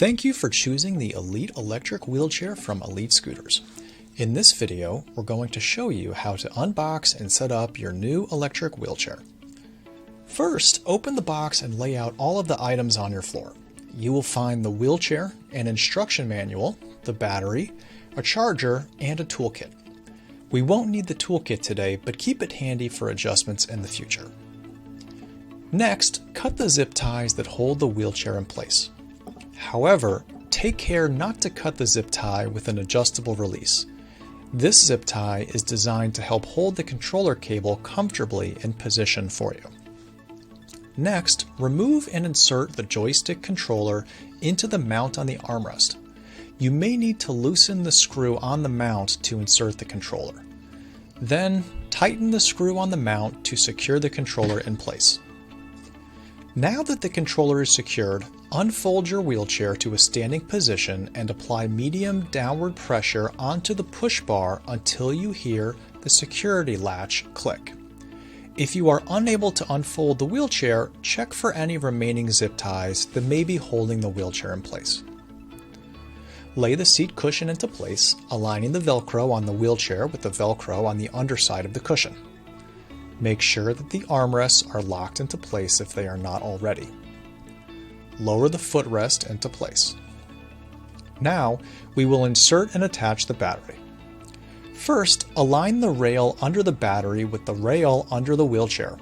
Thank you for choosing the Elite electric wheelchair from Elite Scooters. In this video, we're going to show you how to unbox and set up your new electric wheelchair. First, open the box and lay out all of the items on your floor. You will find the wheelchair, an instruction manual, the battery, a charger, and a toolkit. We won't need the toolkit today, but keep it handy for adjustments in the future. Next, cut the zip ties that hold the wheelchair in place. However, take care not to cut the zip tie with an adjustable release. This zip tie is designed to help hold the controller cable comfortably in position for you. Next, remove and insert the joystick controller into the mount on the armrest. You may need to loosen the screw on the mount to insert the controller. Then, tighten the screw on the mount to secure the controller in place. Now that the controller is secured, unfold your wheelchair to a standing position and apply medium downward pressure onto the push bar until you hear the security latch click. If you are unable to unfold the wheelchair, check for any remaining zip ties that may be holding the wheelchair in place. Lay the seat cushion into place, aligning the Velcro on the wheelchair with the Velcro on the underside of the cushion. Make sure that the armrests are locked into place if they are not already. Lower the footrest into place. Now, we will insert and attach the battery. First, align the rail under the battery with the rail under the wheelchair.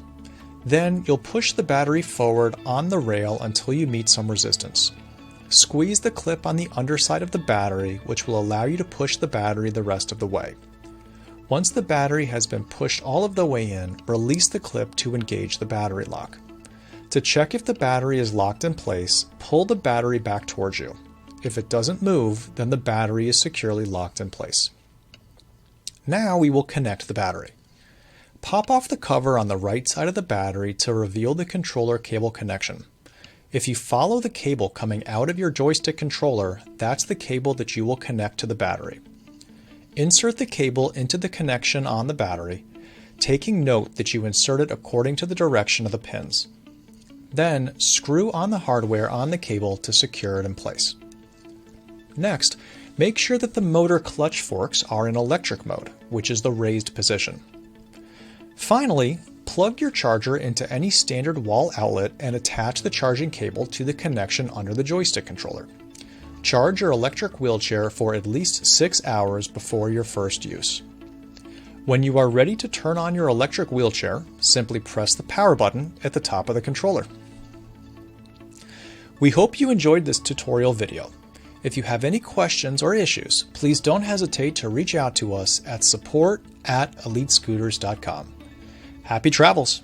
Then, you'll push the battery forward on the rail until you meet some resistance. Squeeze the clip on the underside of the battery, which will allow you to push the battery the rest of the way. Once the battery has been pushed all of the way in, release the clip to engage the battery lock. To check if the battery is locked in place, pull the battery back towards you. If it doesn't move, then the battery is securely locked in place. Now we will connect the battery. Pop off the cover on the right side of the battery to reveal the controller cable connection. If you follow the cable coming out of your joystick controller, that's the cable that you will connect to the battery. Insert the cable into the connection on the battery, taking note that you insert it according to the direction of the pins. Then, screw on the hardware on the cable to secure it in place. Next, make sure that the motor clutch forks are in electric mode, which is the raised position. Finally, plug your charger into any standard wall outlet and attach the charging cable to the connection under the joystick controller. Charge your electric wheelchair for at least 6 hours before your first use. When you are ready to turn on your electric wheelchair, simply press the power button at the top of the controller. We hope you enjoyed this tutorial video. If you have any questions or issues, please don't hesitate to reach out to us at support@elitescooters.com. Happy travels!